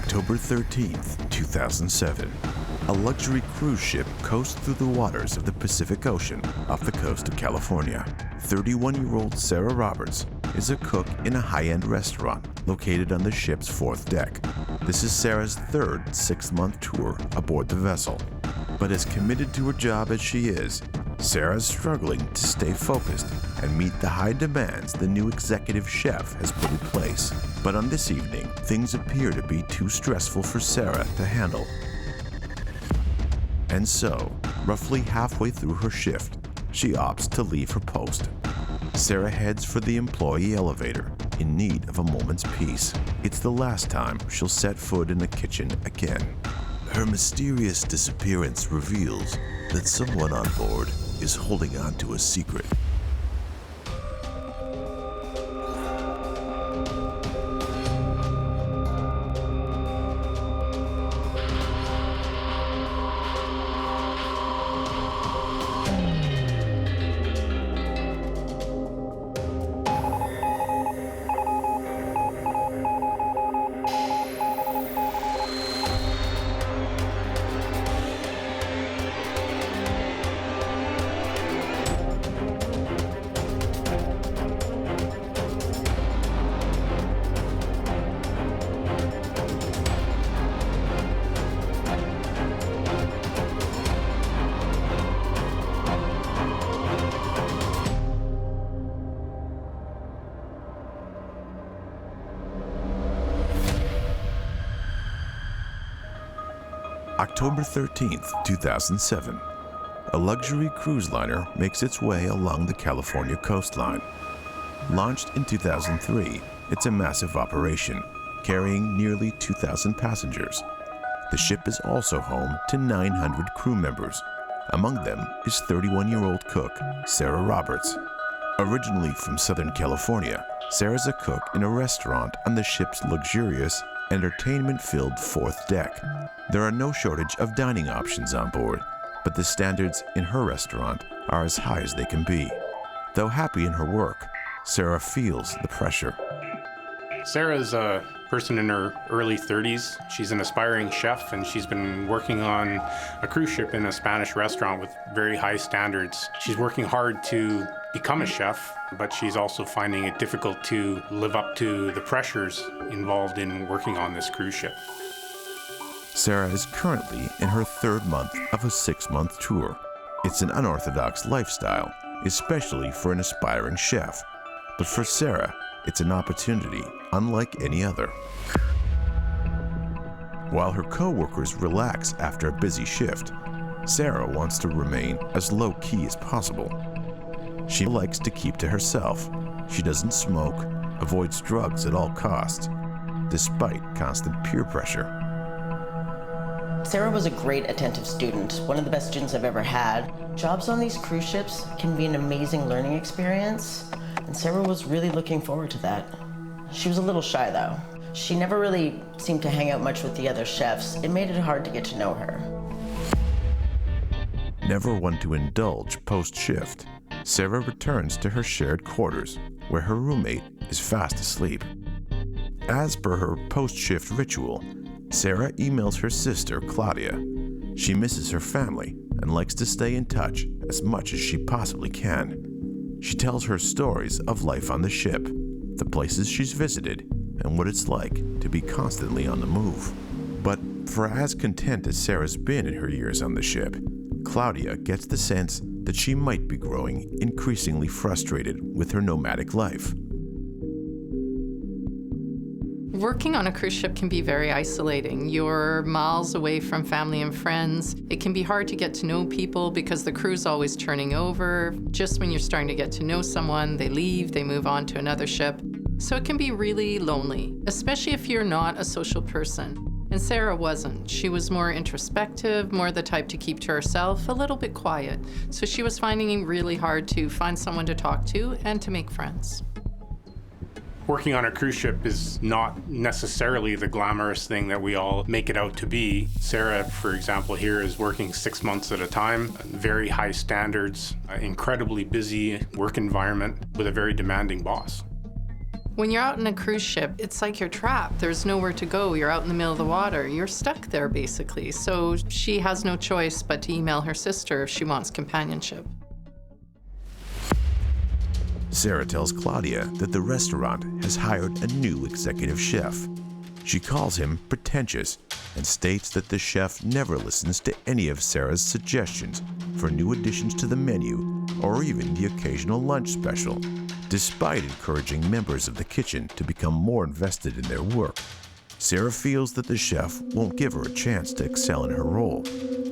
October 13th, 2007. A luxury cruise ship coasts through the waters of the Pacific Ocean off the coast of California. 31-year-old Sarah Roberts is a cook in a high-end restaurant located on the ship's fourth deck. This is Sarah's third 6-month tour aboard the vessel. But as committed to her job as she is, Sarah's struggling to stay focused and meet the high demands the new executive chef has put in place. But on this evening, things appear to be too stressful for Sarah to handle. And so, roughly halfway through her shift, she opts to leave her post. Sarah heads for the employee elevator, in need of a moment's peace. It's the last time she'll set foot in the kitchen again. Her mysterious disappearance reveals that someone on board is holding on to a secret. October 13th, 2007. A luxury cruise liner makes its way along the California coastline. Launched in 2003, it's a massive operation, carrying nearly 2,000 passengers. The ship is also home to 900 crew members. Among them is 31-year-old cook Sarah Roberts. Originally from Southern California, Sarah's a cook in a restaurant on the ship's luxurious, entertainment-filled fourth deck. There are no shortage of dining options on board, but the standards in her restaurant are as high as they can be. Though happy in her work, Sarah feels the pressure. Sarah's a person in her early 30s. She's an aspiring chef, and she's been working on a cruise ship in a Spanish restaurant with very high standards. She's working hard to become a chef, but she's also finding it difficult to live up to the pressures involved in working on this cruise ship. Sarah is currently in her third month of a 6-month tour. It's an unorthodox lifestyle, especially for an aspiring chef. But for Sarah, it's an opportunity unlike any other. While her co-workers relax after a busy shift, Sarah wants to remain as low-key as possible. She likes to keep to herself. She doesn't smoke, avoids drugs at all costs, despite constant peer pressure. Sarah was a great attentive student, one of the best students I've ever had. Jobs on these cruise ships can be an amazing learning experience, and Sarah was really looking forward to that. She was a little shy though. She never really seemed to hang out much with the other chefs. It made it hard to get to know her. Never one to indulge post-shift, Sarah returns to her shared quarters, where her roommate is fast asleep. As per her post-shift ritual, Sarah emails her sister, Claudia. She misses her family and likes to stay in touch as much as she possibly can. She tells her stories of life on the ship, the places she's visited, and what it's like to be constantly on the move. But for as content as Sarah's been in her years on the ship, Claudia gets the sense that she might be growing increasingly frustrated with her nomadic life. Working on a cruise ship can be very isolating. You're miles away from family and friends. It can be hard to get to know people because the crew's always turning over. Just when you're starting to get to know someone, they leave, they move on to another ship. So it can be really lonely, especially if you're not a social person. And Sarah wasn't. She was more introspective, more the type to keep to herself, a little bit quiet. So she was finding it really hard to find someone to talk to and to make friends. Working on a cruise ship is not necessarily the glamorous thing that we all make it out to be. Sarah, for example, here is working 6 months at a time, very high standards, incredibly busy work environment with a very demanding boss. When you're out in a cruise ship, it's like you're trapped. There's nowhere to go. You're out in the middle of the water. You're stuck there, basically. So she has no choice but to email her sister if she wants companionship. Sarah tells Claudia that the restaurant has hired a new executive chef. She calls him pretentious and states that the chef never listens to any of Sarah's suggestions for new additions to the menu or even the occasional lunch special, despite encouraging members of the kitchen to become more invested in their work. Sarah feels that the chef won't give her a chance to excel in her role,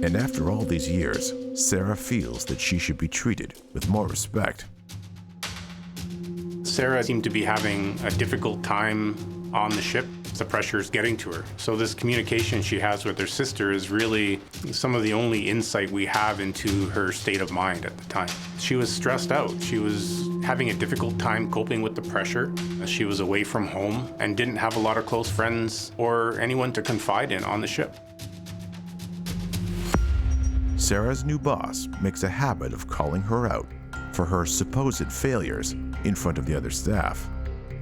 and after all these years, Sarah feels that she should be treated with more respect. Sarah seemed to be having a difficult time on the ship. The pressure is getting to her. So this communication she has with her sister is really some of the only insight we have into her state of mind at the time. She was stressed out. She was having a difficult time coping with the pressure. She was away from home and didn't have a lot of close friends or anyone to confide in on the ship. Sarah's new boss makes a habit of calling her out for her supposed failures in front of the other staff.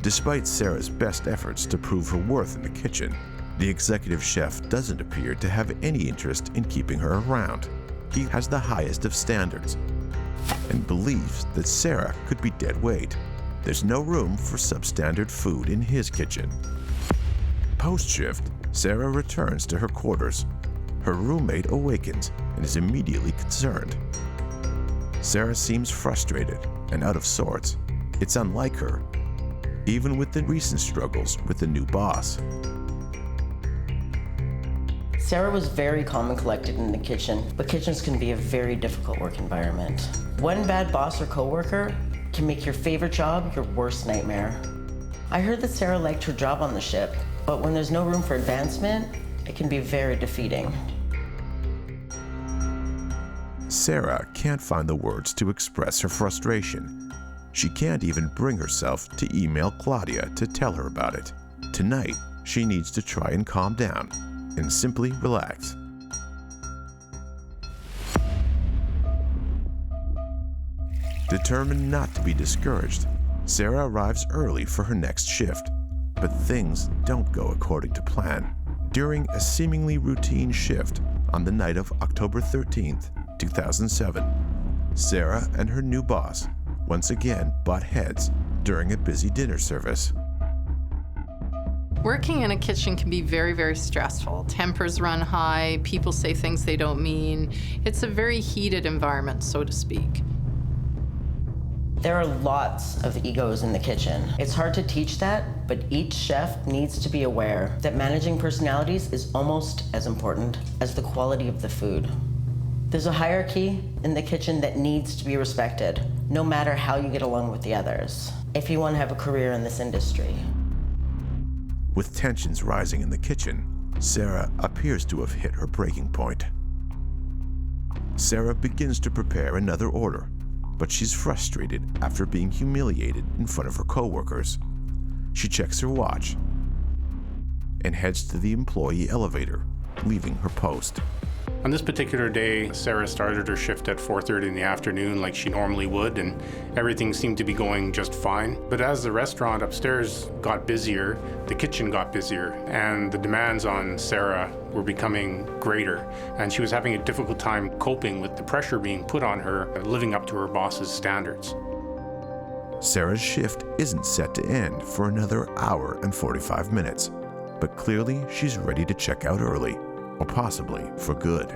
Despite Sarah's best efforts to prove her worth in the kitchen, the executive chef doesn't appear to have any interest in keeping her around. He has the highest of standards and believes that Sarah could be dead weight. There's no room for substandard food in his kitchen. Post-shift, Sarah returns to her quarters. Her roommate awakens and is immediately concerned. Sarah seems frustrated and out of sorts. It's unlike her, even with the recent struggles with the new boss. Sarah was very calm and collected in the kitchen, but kitchens can be a very difficult work environment. One bad boss or coworker can make your favorite job your worst nightmare. I heard that Sarah liked her job on the ship, but when there's no room for advancement, it can be very defeating. Sarah can't find the words to express her frustration. She can't even bring herself to email Claudia to tell her about it. Tonight, she needs to try and calm down and simply relax. Determined not to be discouraged, Sarah arrives early for her next shift, but things don't go according to plan. During a seemingly routine shift on the night of October 13th, 2007, Sarah and her new boss once again butt heads during a busy dinner service. Working in a kitchen can be very, very stressful. Tempers run high, people say things they don't mean. It's a very heated environment, so to speak. There are lots of egos in the kitchen. It's hard to teach that, but each chef needs to be aware that managing personalities is almost as important as the quality of the food. There's a hierarchy in the kitchen that needs to be respected, no matter how you get along with the others, if you want to have a career in this industry. With tensions rising in the kitchen, Sarah appears to have hit her breaking point. Sarah begins to prepare another order, but she's frustrated after being humiliated in front of her coworkers. She checks her watch and heads to the employee elevator, leaving her post. On this particular day, Sarah started her shift at 4:30 in the afternoon like she normally would, and everything seemed to be going just fine. But as the restaurant upstairs got busier, the kitchen got busier, and the demands on Sarah were becoming greater, and she was having a difficult time coping with the pressure being put on her, living up to her boss's standards. Sarah's shift isn't set to end for another hour and 45 minutes, but clearly she's ready to check out early, or possibly for good.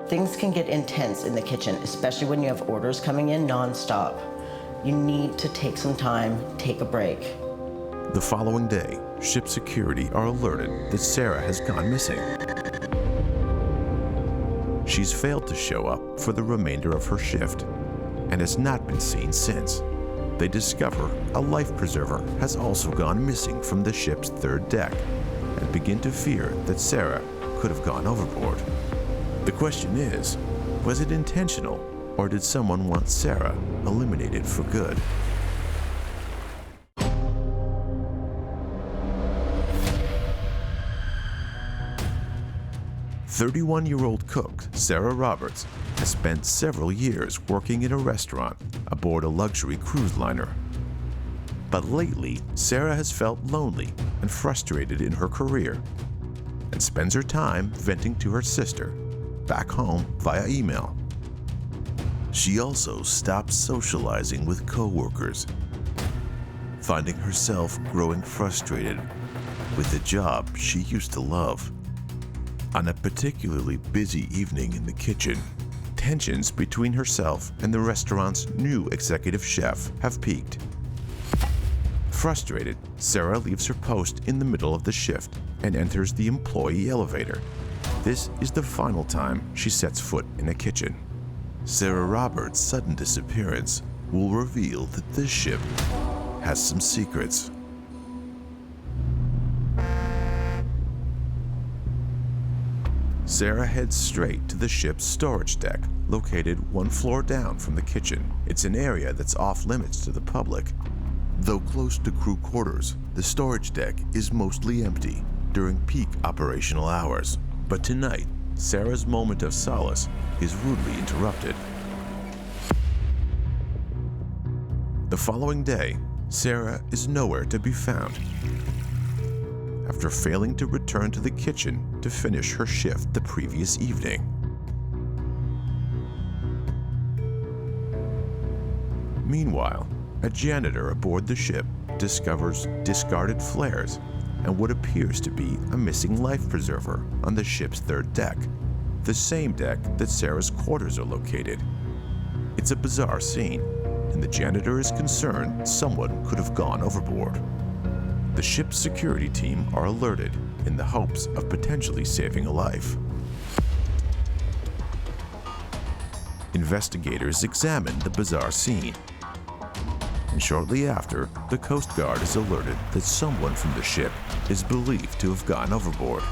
Things can get intense in the kitchen, especially when you have orders coming in non-stop. You need to take some time, take a break. The following day, ship security are alerted that Sarah has gone missing. She's failed to show up for the remainder of her shift and has not been seen since. They discover a life preserver has also gone missing from the ship's third deck and begin to fear that Sarah could have gone overboard. The question is, was it intentional, or did someone want Sarah eliminated for good? "31-year-old cook Sarah Roberts has spent several years working in a restaurant aboard a luxury cruise liner. But lately, Sarah has felt lonely and frustrated in her career and spends her time venting to her sister back home via email. She also stops socializing with coworkers, finding herself growing frustrated with the job she used to love. On a particularly busy evening in the kitchen, tensions between herself and the restaurant's new executive chef have peaked. Frustrated, Sarah leaves her post in the middle of the shift and enters the employee elevator. This is the final time she sets foot in a kitchen. Sarah Roberts' sudden disappearance will reveal that this ship has some secrets. Sarah heads straight to the ship's storage deck, located one floor down from the kitchen. It's an area that's off limits to the public. Though close to crew quarters, the storage deck is mostly empty during peak operational hours. But tonight, Sarah's moment of solace is rudely interrupted. The following day, Sarah is nowhere to be found. After failing to return to the kitchen to finish her shift the previous evening. Meanwhile, a janitor aboard the ship discovers discarded flares and what appears to be a missing life preserver on the ship's third deck, the same deck that Sarah's quarters are located. It's a bizarre scene, and the janitor is concerned someone could have gone overboard. The ship's security team are alerted in the hopes of potentially saving a life. Investigators examine the bizarre scene, and shortly after, the Coast Guard is alerted that someone from the ship is believed to have gone overboard.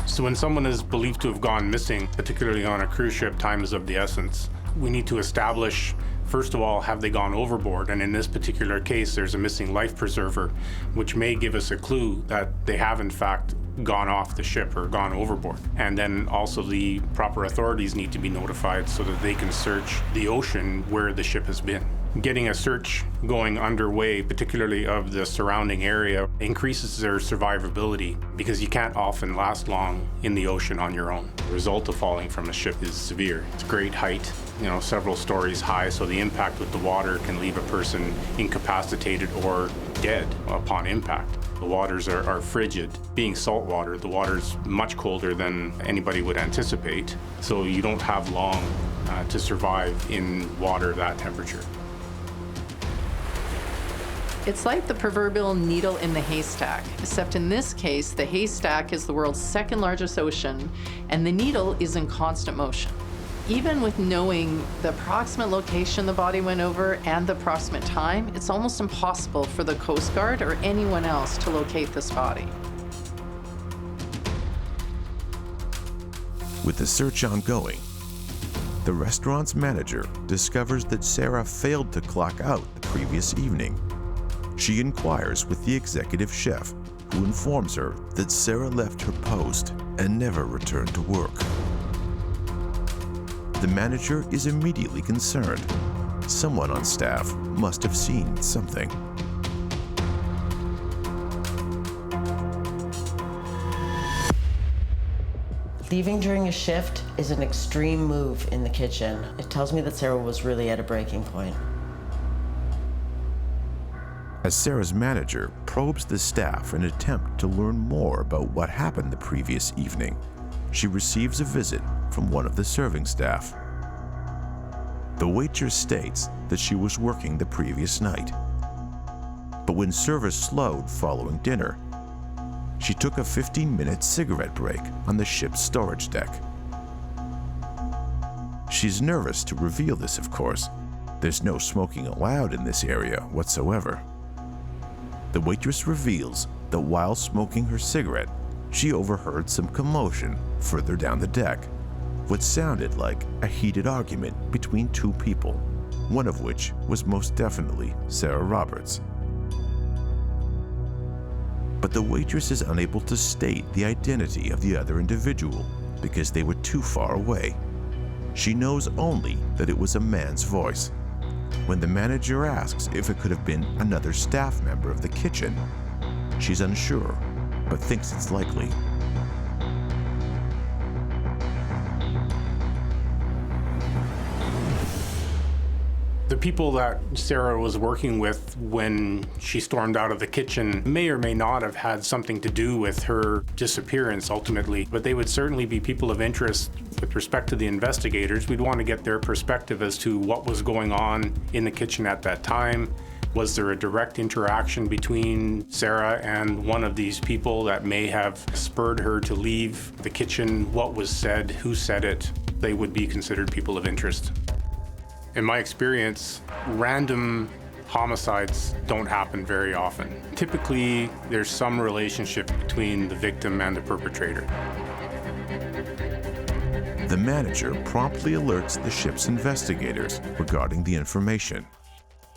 So when someone is believed to have gone missing, particularly on a cruise ship, time is of the essence. We need to establish, first of all, have they gone overboard? And in this particular case, there's a missing life preserver, which may give us a clue that they have in fact gone off the ship or gone overboard. And then also the proper authorities need to be notified so that they can search the ocean where the ship has been. Getting a search going underway, particularly of the surrounding area, increases their survivability because you can't often last long in the ocean on your own. The result of falling from a ship is severe. It's great height, several stories high, so the impact with the water can leave a person incapacitated or dead upon impact. The waters are frigid. Being salt water, the water's much colder than anybody would anticipate, so you don't have long to survive in water that temperature. It's like the proverbial needle in the haystack, except in this case, the haystack is the world's second largest ocean, and the needle is in constant motion. Even with knowing the approximate location the body went over and the approximate time, it's almost impossible for the Coast Guard or anyone else to locate this body. With the search ongoing, the restaurant's manager discovers that Sarah failed to clock out the previous evening. She inquires with the executive chef, who informs her that Sarah left her post and never returned to work. The manager is immediately concerned. Someone on staff must have seen something. Leaving during a shift is an extreme move in the kitchen. It tells me that Sarah was really at a breaking point. As Sarah's manager probes the staff in an attempt to learn more about what happened the previous evening, she receives a visit from one of the serving staff. The waitress states that she was working the previous night. But when service slowed following dinner, she took a 15-minute cigarette break on the ship's storage deck. She's nervous to reveal this, of course. There's no smoking allowed in this area whatsoever. The waitress reveals that while smoking her cigarette, she overheard some commotion further down the deck, what sounded like a heated argument between two people, one of which was most definitely Sarah Roberts. But the waitress is unable to state the identity of the other individual because they were too far away. She knows only that it was a man's voice, When the manager asks if it could have been another staff member of the kitchen, she's unsure, but thinks it's likely. The people that Sarah was working with when she stormed out of the kitchen may or may not have had something to do with her disappearance ultimately, but they would certainly be people of interest with respect to the investigators. We'd want to get their perspective as to what was going on in the kitchen at that time. Was there a direct interaction between Sarah and one of these people that may have spurred her to leave the kitchen? What was said? Who said it? They would be considered people of interest. In my experience, random homicides don't happen very often. Typically, there's some relationship between the victim and the perpetrator. The manager promptly alerts the ship's investigators regarding the information.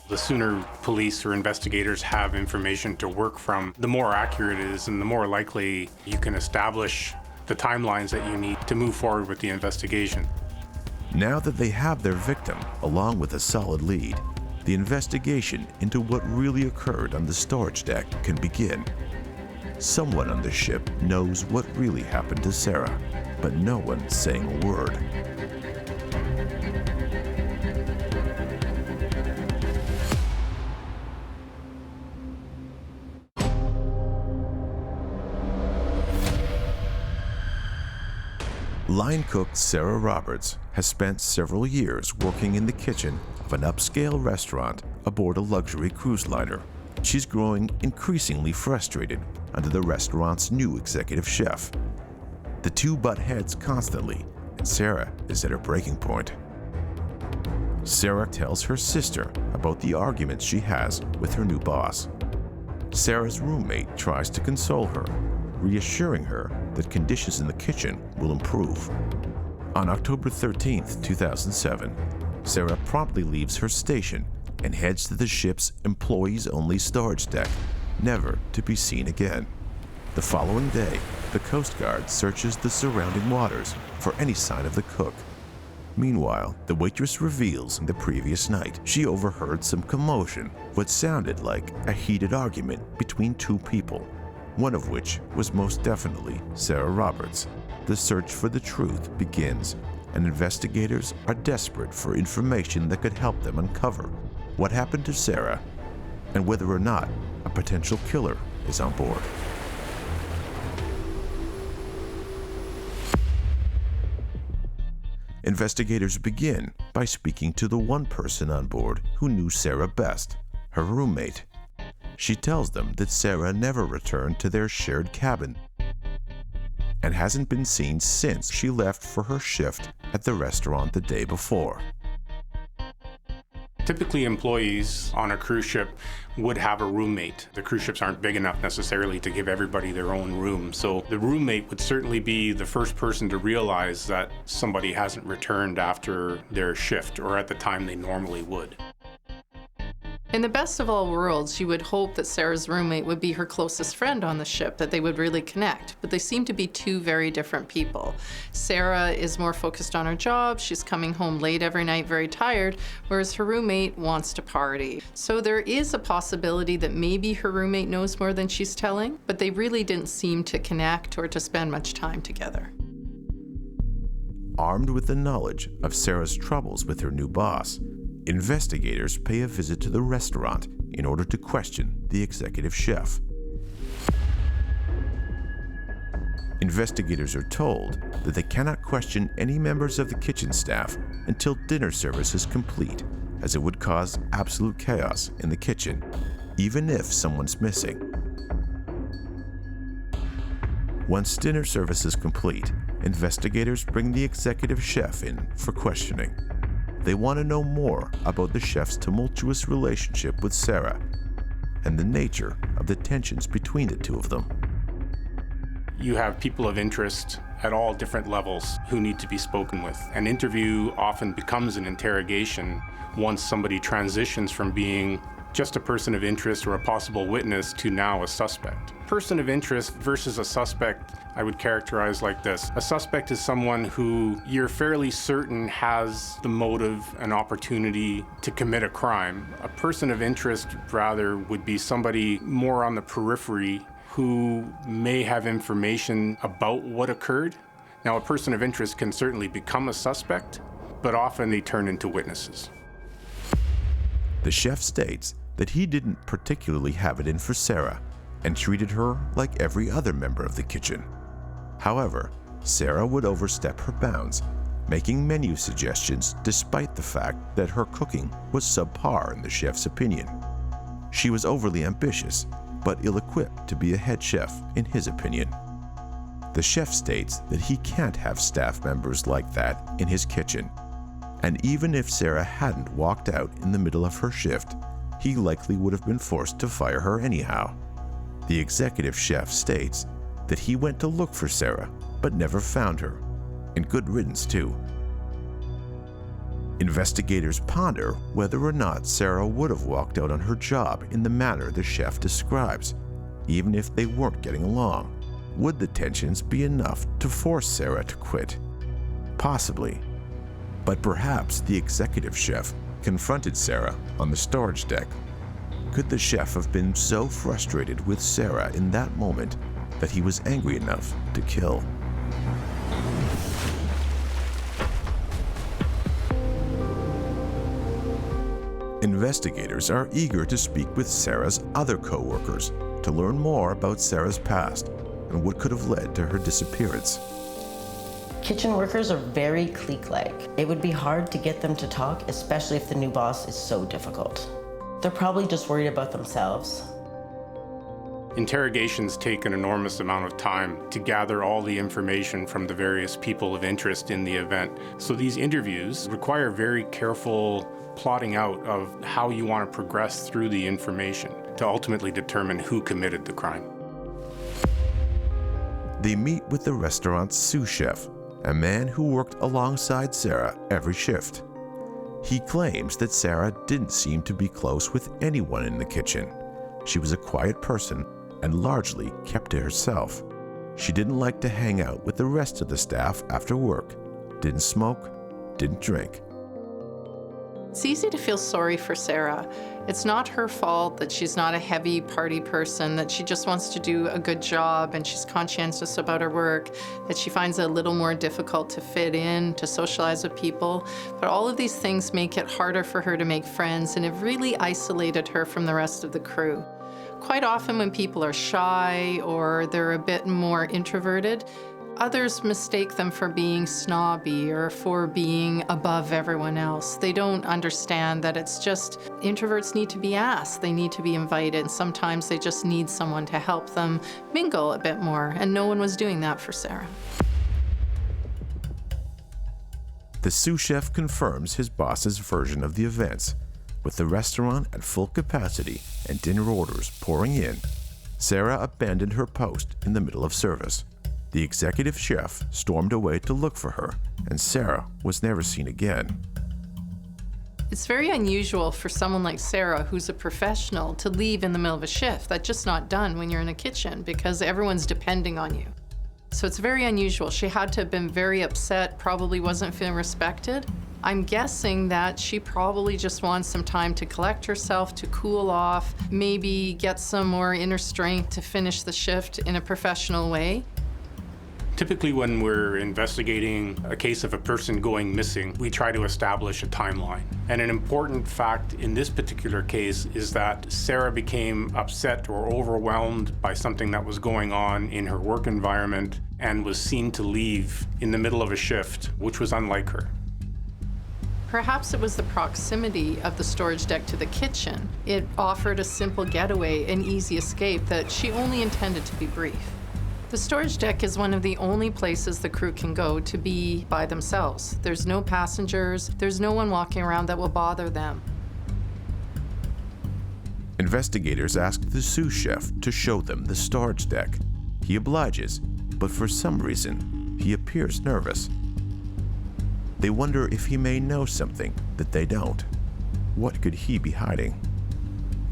The sooner police or investigators have information to work from, the more accurate it is and the more likely you can establish the timelines that you need to move forward with the investigation. Now that they have their victim, along with a solid lead, the investigation into what really occurred on the storage deck can begin. Someone on the ship knows what really happened to Sarah, but no one's saying a word. Line cook Sarah Roberts has spent several years working in the kitchen of an upscale restaurant aboard a luxury cruise liner. She's growing increasingly frustrated under the restaurant's new executive chef. The two butt heads constantly, and Sarah is at her breaking point. Sarah tells her sister about the arguments she has with her new boss. Sarah's roommate tries to console her, reassuring her that conditions in the kitchen will improve. On October 13, 2007, Sarah promptly leaves her station and heads to the ship's employees-only storage deck, never to be seen again. The following day, the Coast Guard searches the surrounding waters for any sign of the cook. Meanwhile, the waitress reveals the previous night she overheard some commotion, what sounded like a heated argument between two people, one of which was most definitely Sarah Roberts. The search for the truth begins, and investigators are desperate for information that could help them uncover what happened to Sarah and whether or not a potential killer is on board. Investigators begin by speaking to the one person on board who knew Sarah best, her roommate. She tells them that Sarah never returned to their shared cabin and hasn't been seen since she left for her shift at the restaurant the day before. Typically, employees on a cruise ship would have a roommate. The cruise ships aren't big enough necessarily to give everybody their own room. So the roommate would certainly be the first person to realize that somebody hasn't returned after their shift or at the time they normally would. In the best of all worlds, you would hope that Sarah's roommate would be her closest friend on the ship, that they would really connect, but they seem to be two very different people. Sarah is more focused on her job, she's coming home late every night very tired, whereas her roommate wants to party. So there is a possibility that maybe her roommate knows more than she's telling, but they really didn't seem to connect or to spend much time together. Armed with the knowledge of Sarah's troubles with her new boss, investigators pay a visit to the restaurant in order to question the executive chef. Investigators are told that they cannot question any members of the kitchen staff until dinner service is complete, as it would cause absolute chaos in the kitchen, even if someone's missing. Once dinner service is complete, investigators bring the executive chef in for questioning. They want to know more about the chef's tumultuous relationship with Sarah and the nature of the tensions between the two of them. You have people of interest at all different levels who need to be spoken with. An interview often becomes an interrogation once somebody transitions from being just a person of interest or a possible witness to now a suspect. Person of interest versus a suspect, I would characterize like this. A suspect is someone who you're fairly certain has the motive and opportunity to commit a crime. A person of interest, rather, would be somebody more on the periphery who may have information about what occurred. Now, a person of interest can certainly become a suspect, but often they turn into witnesses. The chef states that he didn't particularly have it in for Sarah and treated her like every other member of the kitchen. However, Sarah would overstep her bounds, making menu suggestions despite the fact that her cooking was subpar in the chef's opinion. She was overly ambitious, but ill-equipped to be a head chef in his opinion. The chef states that he can't have staff members like that in his kitchen, and even if Sarah hadn't walked out in the middle of her shift, he likely would have been forced to fire her anyhow. The executive chef states that he went to look for Sarah, but never found her, and good riddance too. Investigators ponder whether or not Sarah would have walked out on her job in the manner the chef describes, even if they weren't getting along. Would the tensions be enough to force Sarah to quit? Possibly. But perhaps the executive chef confronted Sarah on the storage deck. Could the chef have been so frustrated with Sarah in that moment that he was angry enough to kill? Investigators are eager to speak with Sarah's other co-workers to learn more about Sarah's past and what could have led to her disappearance. Kitchen workers are very clique-like. It would be hard to get them to talk, especially if the new boss is so difficult. They're probably just worried about themselves. Interrogations take an enormous amount of time to gather all the information from the various people of interest in the event. So these interviews require very careful plotting out of how you want to progress through the information to ultimately determine who committed the crime. They meet with the restaurant's sous chef, a man who worked alongside Sarah every shift. He claims that Sarah didn't seem to be close with anyone in the kitchen. She was a quiet person and largely kept to herself. She didn't like to hang out with the rest of the staff after work, didn't smoke, didn't drink. It's easy to feel sorry for Sarah. It's not her fault that she's not a heavy party person, that she just wants to do a good job and she's conscientious about her work, that she finds it a little more difficult to fit in, to socialize with people. But all of these things make it harder for her to make friends and have really isolated her from the rest of the crew. Quite often when people are shy or they're a bit more introverted, others mistake them for being snobby or for being above everyone else. They don't understand that it's just introverts need to be asked, they need to be invited. Sometimes they just need someone to help them mingle a bit more, and no one was doing that for Sarah. The sous chef confirms his boss's version of the events. With the restaurant at full capacity and dinner orders pouring in, Sarah abandoned her post in the middle of service. The executive chef stormed away to look for her, and Sarah was never seen again. It's very unusual for someone like Sarah, who's a professional, to leave in the middle of a shift. That's just not done when you're in a kitchen because everyone's depending on you. So it's very unusual. She had to have been very upset, probably wasn't feeling respected. I'm guessing that she probably just wants some time to collect herself, to cool off, maybe get some more inner strength to finish the shift in a professional way. Typically when we're investigating a case of a person going missing, we try to establish a timeline. And an important fact in this particular case is that Sarah became upset or overwhelmed by something that was going on in her work environment and was seen to leave in the middle of a shift, which was unlike her. Perhaps it was the proximity of the storage deck to the kitchen. It offered a simple getaway, an easy escape that she only intended to be brief. The storage deck is one of the only places the crew can go to be by themselves. There's no passengers, there's no one walking around that will bother them. Investigators ask the sous chef to show them the storage deck. He obliges, but for some reason, he appears nervous. They wonder if he may know something that they don't. What could he be hiding?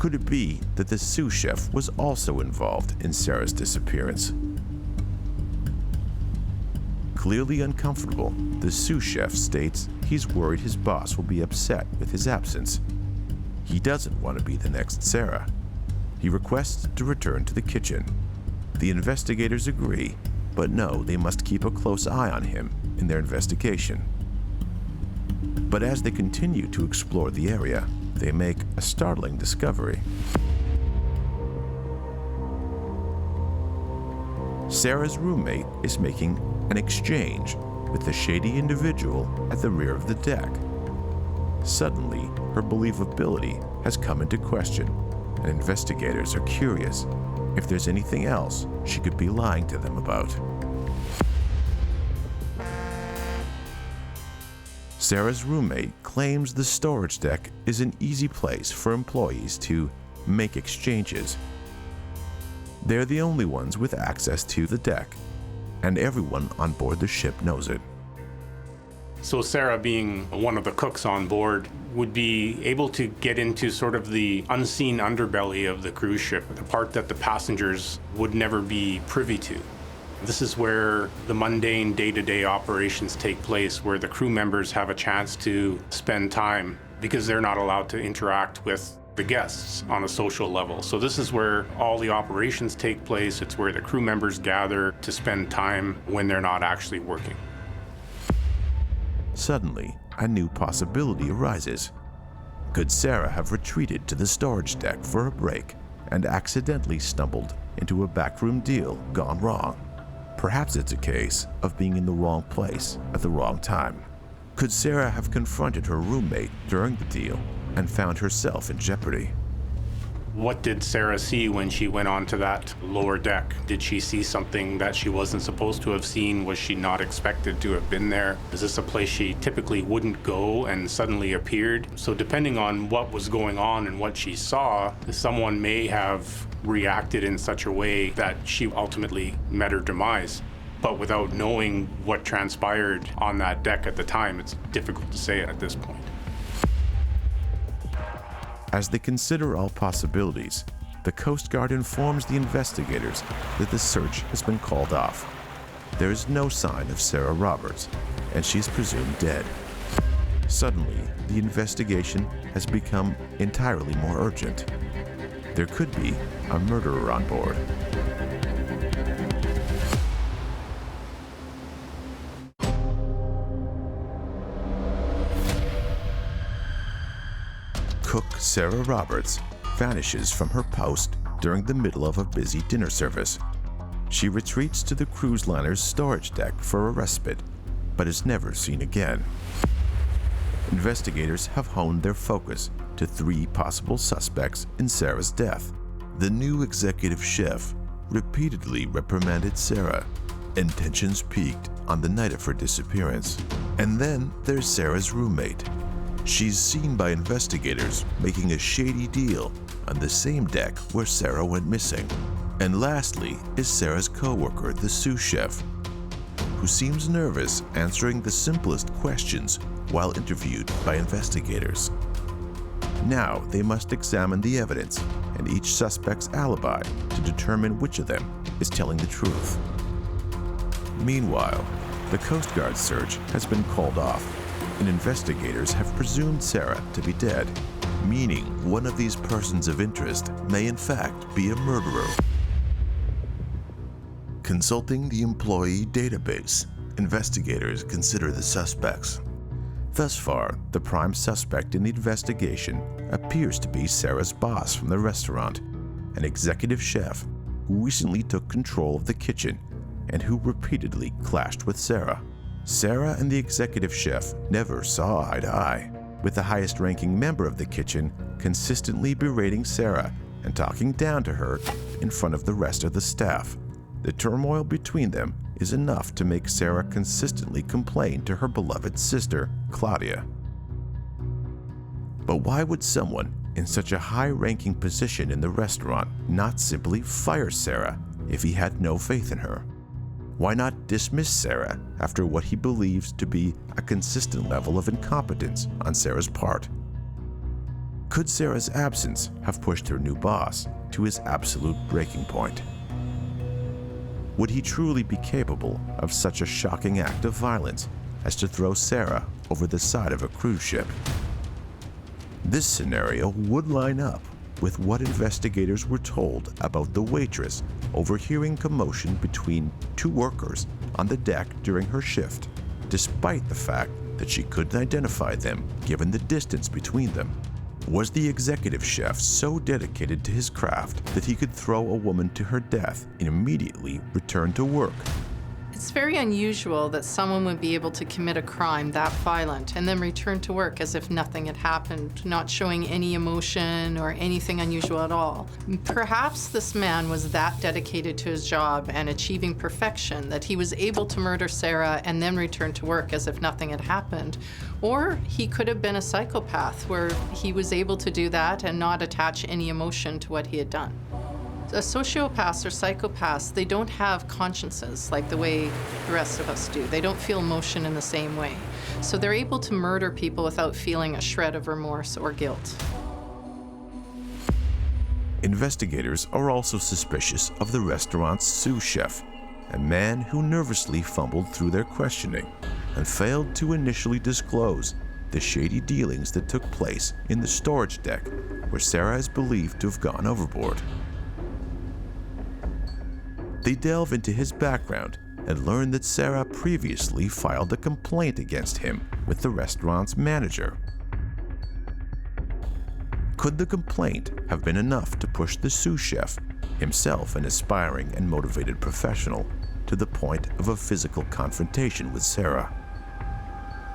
Could it be that the sous chef was also involved in Sarah's disappearance? Clearly uncomfortable, the sous chef states he's worried his boss will be upset with his absence. He doesn't want to be the next Sarah. He requests to return to the kitchen. The investigators agree, but know they must keep a close eye on him in their investigation. But as they continue to explore the area, they make a startling discovery. Sarah's roommate is making an exchange with the shady individual at the rear of the deck. Suddenly, her believability has come into question, and investigators are curious if there's anything else she could be lying to them about. Sarah's roommate claims the storage deck is an easy place for employees to make exchanges. They're the only ones with access to the deck, and everyone on board the ship knows it. So Sarah, being one of the cooks on board, would be able to get into sort of the unseen underbelly of the cruise ship, the part that the passengers would never be privy to. This is where the mundane day-to-day operations take place, where the crew members have a chance to spend time because they're not allowed to interact with the guests on a social level. So this is where all the operations take place. It's where the crew members gather to spend time when they're not actually working. Suddenly, a new possibility arises. Could Sarah have retreated to the storage deck for a break and accidentally stumbled into a backroom deal gone wrong? Perhaps it's a case of being in the wrong place at the wrong time. Could Sarah have confronted her roommate during the deal and found herself in jeopardy? What did Sarah see when she went onto that lower deck? Did she see something that she wasn't supposed to have seen? Was she not expected to have been there? Is this a place she typically wouldn't go and suddenly appeared? So depending on what was going on and what she saw, someone may have reacted in such a way that she ultimately met her demise. But without knowing what transpired on that deck at the time, it's difficult to say at this point. As they consider all possibilities, the Coast Guard informs the investigators that the search has been called off. There is no sign of Sarah Roberts, and she is presumed dead. Suddenly, the investigation has become entirely more urgent. There could be a murderer on board. Cook Sarah Roberts vanishes from her post during the middle of a busy dinner service. She retreats to the cruise liner's storage deck for a respite, but is never seen again. Investigators have honed their focus to 3 possible suspects in Sarah's death. The new executive chef repeatedly reprimanded Sarah, and tensions peaked on the night of her disappearance. And then there's Sarah's roommate. She's seen by investigators making a shady deal on the same deck where Sarah went missing. And lastly is Sarah's co-worker, the sous chef, who seems nervous answering the simplest questions while interviewed by investigators. Now they must examine the evidence and each suspect's alibi to determine which of them is telling the truth. Meanwhile, the Coast Guard search has been called off, and investigators have presumed Sarah to be dead, meaning one of these persons of interest may in fact be a murderer. Consulting the employee database, investigators consider the suspects. Thus far, the prime suspect in the investigation appears to be Sarah's boss from the restaurant, an executive chef who recently took control of the kitchen and who repeatedly clashed with Sarah. Sarah and the executive chef never saw eye to eye, with the highest-ranking member of the kitchen consistently berating Sarah and talking down to her in front of the rest of the staff. The turmoil between them is enough to make Sarah consistently complain to her beloved sister, Claudia. But why would someone in such a high-ranking position in the restaurant not simply fire Sarah if he had no faith in her? Why not dismiss Sarah after what he believes to be a consistent level of incompetence on Sarah's part? Could Sarah's absence have pushed her new boss to his absolute breaking point? Would he truly be capable of such a shocking act of violence as to throw Sarah over the side of a cruise ship? This scenario would line up with what investigators were told about the waitress overhearing commotion between two workers on the deck during her shift, despite the fact that she couldn't identify them given the distance between them. Was the executive chef so dedicated to his craft that he could throw a woman to her death and immediately return to work? It's very unusual that someone would be able to commit a crime that violent and then return to work as if nothing had happened, not showing any emotion or anything unusual at all. Perhaps this man was that dedicated to his job and achieving perfection that he was able to murder Sarah and then return to work as if nothing had happened. Or he could have been a psychopath where he was able to do that and not attach any emotion to what he had done. Sociopaths or psychopaths, they don't have consciences like the way the rest of us do. They don't feel emotion in the same way. So they're able to murder people without feeling a shred of remorse or guilt. Investigators are also suspicious of the restaurant's sous chef, a man who nervously fumbled through their questioning and failed to initially disclose the shady dealings that took place in the storage deck where Sarah is believed to have gone overboard. They delve into his background and learn that Sarah previously filed a complaint against him with the restaurant's manager. Could the complaint have been enough to push the sous chef, himself an aspiring and motivated professional, to the point of a physical confrontation with Sarah?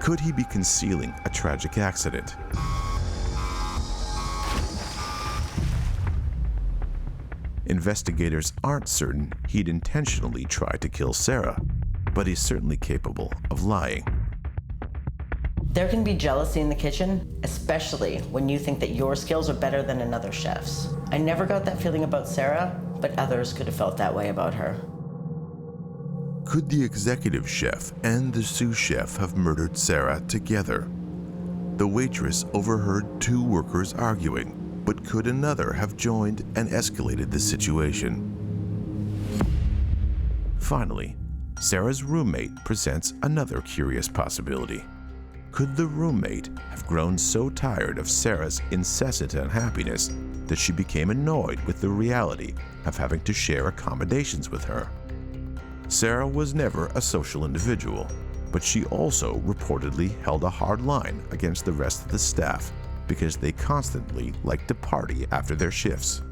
Could he be concealing a tragic accident? Investigators aren't certain he'd intentionally tried to kill Sarah, but he's certainly capable of lying. There can be jealousy in the kitchen, especially when you think that your skills are better than another chef's. I never got that feeling about Sarah, but others could have felt that way about her. Could the executive chef and the sous chef have murdered Sarah together? The waitress overheard two workers arguing, but could another have joined and escalated the situation? Finally, Sarah's roommate presents another curious possibility. Could the roommate have grown so tired of Sarah's incessant unhappiness that she became annoyed with the reality of having to share accommodations with her? Sarah was never a social individual, but she also reportedly held a hard line against the rest of the staff because they constantly liked to party after their shifts.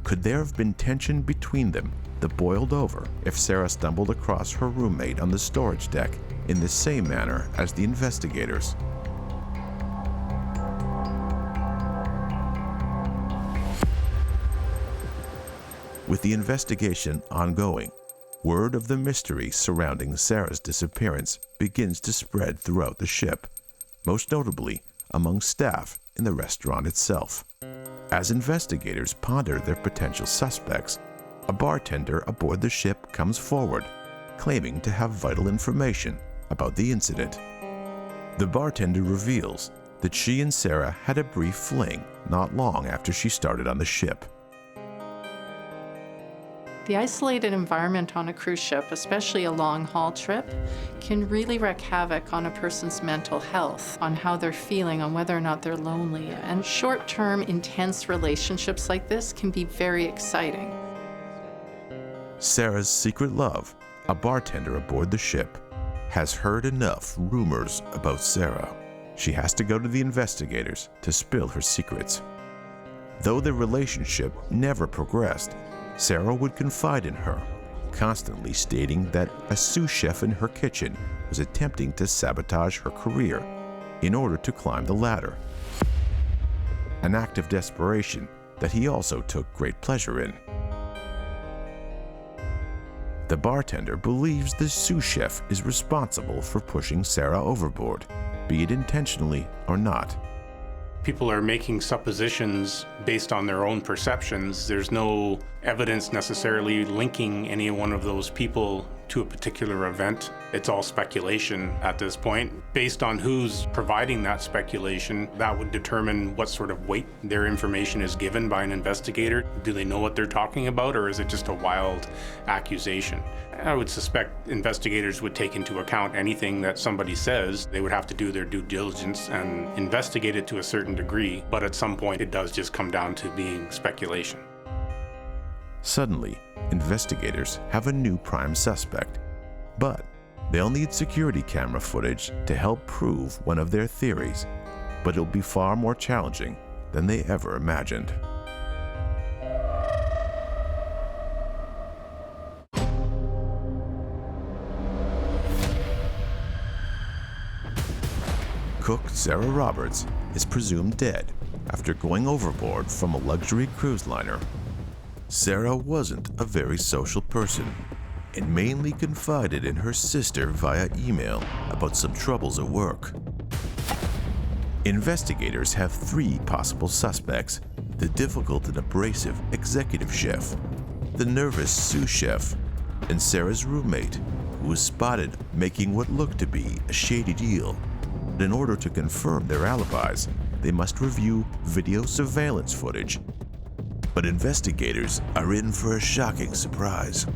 Could there have been tension between them that boiled over if Sarah stumbled across her roommate on the storage deck in the same manner as the investigators? With the investigation ongoing, word of the mystery surrounding Sarah's disappearance begins to spread throughout the ship, most notably among staff in the restaurant itself. As investigators ponder their potential suspects, a bartender aboard the ship comes forward, claiming to have vital information about the incident. The bartender reveals that she and Sarah had a brief fling not long after she started on the ship. The isolated environment on a cruise ship, especially a long-haul trip, can really wreak havoc on a person's mental health, on how they're feeling, on whether or not they're lonely. And short-term, intense relationships like this can be very exciting. Sarah's secret love, a bartender aboard the ship, has heard enough rumors about Sarah. She has to go to the investigators to spill her secrets. Though their relationship never progressed, Sarah would confide in her, constantly stating that a sous chef in her kitchen was attempting to sabotage her career in order to climb the ladder. An act of desperation that he also took great pleasure in. The bartender believes the sous chef is responsible for pushing Sarah overboard, be it intentionally or not. People are making suppositions based on their own perceptions. There's no evidence necessarily linking any one of those people to a particular event. It's all speculation at this point. Based on who's providing that speculation, that would determine what sort of weight their information is given by an investigator. Do they know what they're talking about, or is it just a wild accusation? I would suspect investigators would take into account anything that somebody says. They would have to do their due diligence and investigate it to a certain degree, but at some point it does just come down to being speculation. Suddenly, investigators have a new prime suspect, but they'll need security camera footage to help prove one of their theories, but it'll be far more challenging than they ever imagined. Cook Sarah Roberts is presumed dead after going overboard from a luxury cruise liner. Sarah wasn't a very social person and mainly confided in her sister via email about some troubles at work. Investigators have three possible suspects: the difficult and abrasive executive chef, the nervous sous chef, and Sarah's roommate, who was spotted making what looked to be a shady deal. But in order to confirm their alibis, they must review video surveillance footage. But investigators are in for a shocking surprise.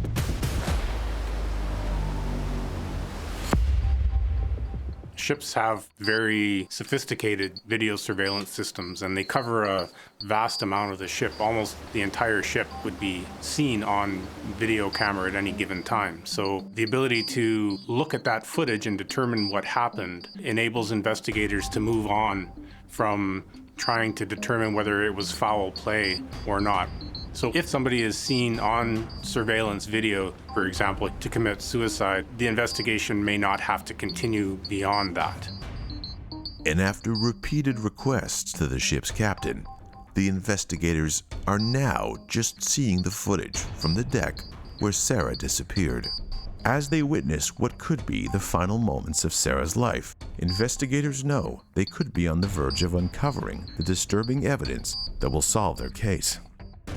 Ships have very sophisticated video surveillance systems, and they cover a vast amount of the ship. Almost the entire ship would be seen on video camera at any given time. So the ability to look at that footage and determine what happened enables investigators to move on from trying to determine whether it was foul play or not. So if somebody is seen on surveillance video, for example, to commit suicide, the investigation may not have to continue beyond that. And after repeated requests to the ship's captain, the investigators are now just seeing the footage from the deck where Sarah disappeared. As they witness what could be the final moments of Sarah's life, investigators know they could be on the verge of uncovering the disturbing evidence that will solve their case.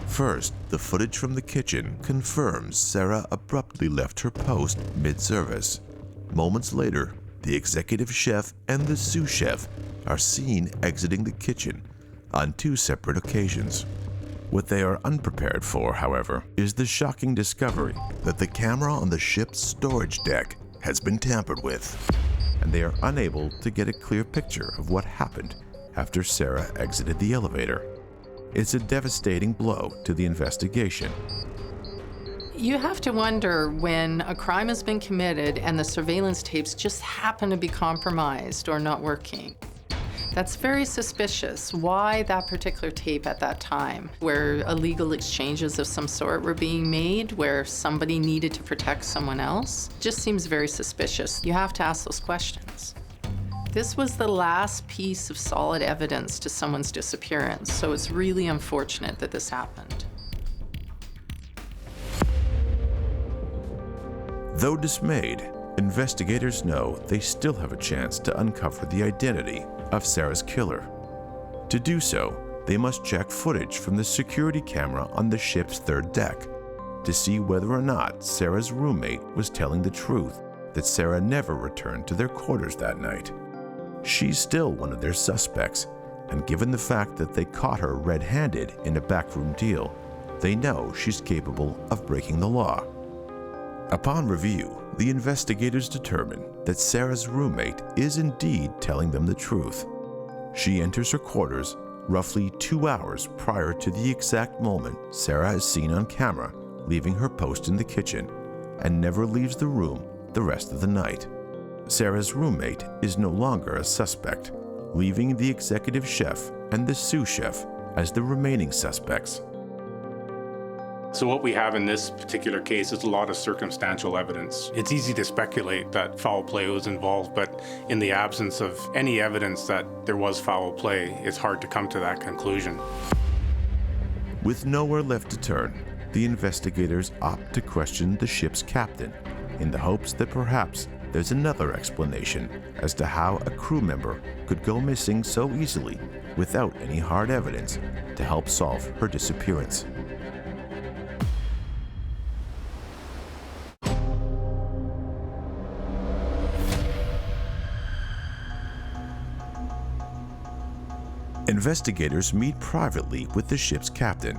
First, the footage from the kitchen confirms Sarah abruptly left her post mid-service. Moments later, the executive chef and the sous chef are seen exiting the kitchen on two separate occasions. What they are unprepared for, however, is the shocking discovery that the camera on the ship's storage deck has been tampered with, and they are unable to get a clear picture of what happened after Sarah exited the elevator. It's a devastating blow to the investigation. You have to wonder when a crime has been committed and the surveillance tapes just happen to be compromised or not working. That's very suspicious. Why that particular tape at that time, where illegal exchanges of some sort were being made, where somebody needed to protect someone else, just seems very suspicious. You have to ask those questions. This was the last piece of solid evidence to someone's disappearance, so it's really unfortunate that this happened. Though dismayed, investigators know they still have a chance to uncover the identity of Sarah's killer. To do so, they must check footage from the security camera on the ship's third deck to see whether or not Sarah's roommate was telling the truth that Sarah never returned to their quarters that night. She's still one of their suspects, and given the fact that they caught her red-handed in a backroom deal, they know she's capable of breaking the law. Upon review, the investigators determine that Sarah's roommate is indeed telling them the truth. She enters her quarters roughly 2 hours prior to the exact moment Sarah is seen on camera leaving her post in the kitchen, and never leaves the room the rest of the night. Sarah's roommate is no longer a suspect, leaving the executive chef and the sous chef as the remaining suspects. So what we have in this particular case is a lot of circumstantial evidence. It's easy to speculate that foul play was involved, but in the absence of any evidence that there was foul play, it's hard to come to that conclusion. With nowhere left to turn, the investigators opt to question the ship's captain in the hopes that perhaps there's another explanation as to how a crew member could go missing so easily without any hard evidence to help solve her disappearance. Investigators meet privately with the ship's captain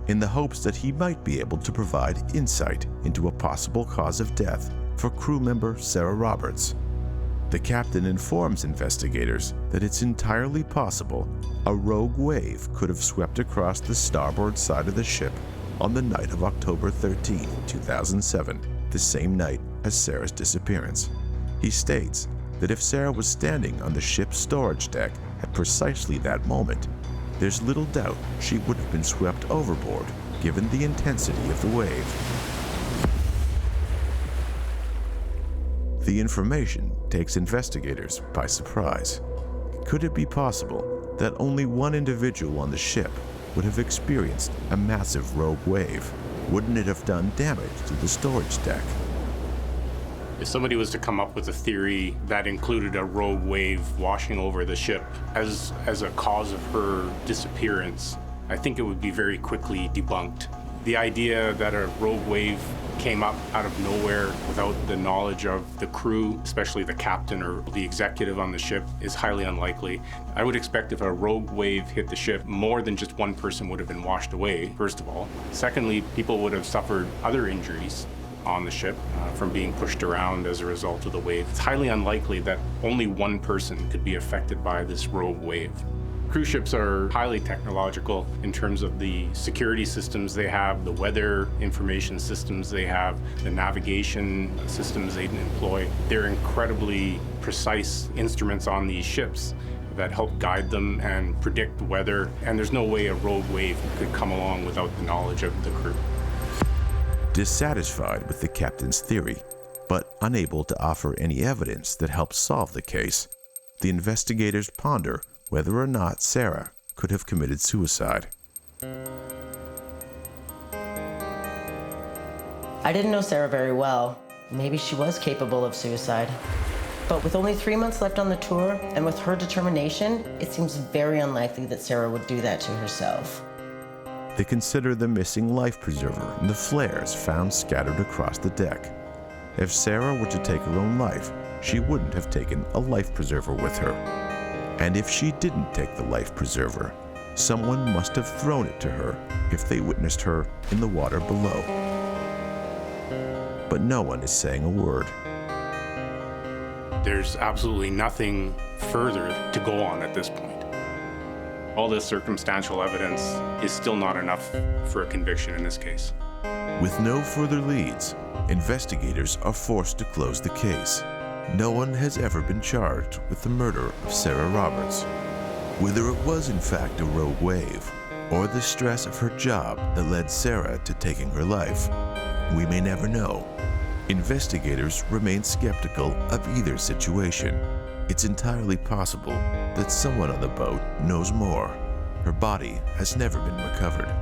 in the hopes that he might be able to provide insight into a possible cause of death for crew member Sarah Roberts. The captain informs investigators that it's entirely possible a rogue wave could have swept across the starboard side of the ship on the night of October 13, 2007, the same night as Sarah's disappearance. He states that if Sarah was standing on the ship's storage deck at precisely that moment, there's little doubt she would have been swept overboard given the intensity of the wave. The information takes investigators by surprise. Could it be possible that only one individual on the ship would have experienced a massive rogue wave? Wouldn't it have done damage to the storage deck? If somebody was to come up with a theory that included a rogue wave washing over the ship as a cause of her disappearance, I think it would be very quickly debunked. The idea that a rogue wave came up out of nowhere without the knowledge of the crew, especially the captain or the executive on the ship, is highly unlikely. I would expect if a rogue wave hit the ship, more than just one person would have been washed away, first of all. Secondly, people would have suffered other injuries on the ship from being pushed around as a result of the wave. It's highly unlikely that only one person could be affected by this rogue wave. Cruise ships are highly technological in terms of the security systems they have, the weather information systems they have, the navigation systems they employ. They're incredibly precise instruments on these ships that help guide them and predict the weather, and there's no way a rogue wave could come along without the knowledge of the crew. Dissatisfied with the captain's theory, but unable to offer any evidence that helps solve the case, the investigators ponder whether or not Sarah could have committed suicide. I didn't know Sarah very well. Maybe she was capable of suicide. But with only 3 months left on the tour, and with her determination, it seems very unlikely that Sarah would do that to herself. They consider the missing life preserver and the flares found scattered across the deck. If Sarah were to take her own life, she wouldn't have taken a life preserver with her. And if she didn't take the life preserver, someone must have thrown it to her if they witnessed her in the water below. But no one is saying a word. There's absolutely nothing further to go on at this point. All this circumstantial evidence is still not enough for a conviction in this case. With no further leads, investigators are forced to close the case. No one has ever been charged with the murder of Sarah Roberts. Whether it was in fact a rogue wave, or the stress of her job that led Sarah to taking her life, we may never know. Investigators remain skeptical of either situation. It's entirely possible that someone on the boat knows more. Her body has never been recovered.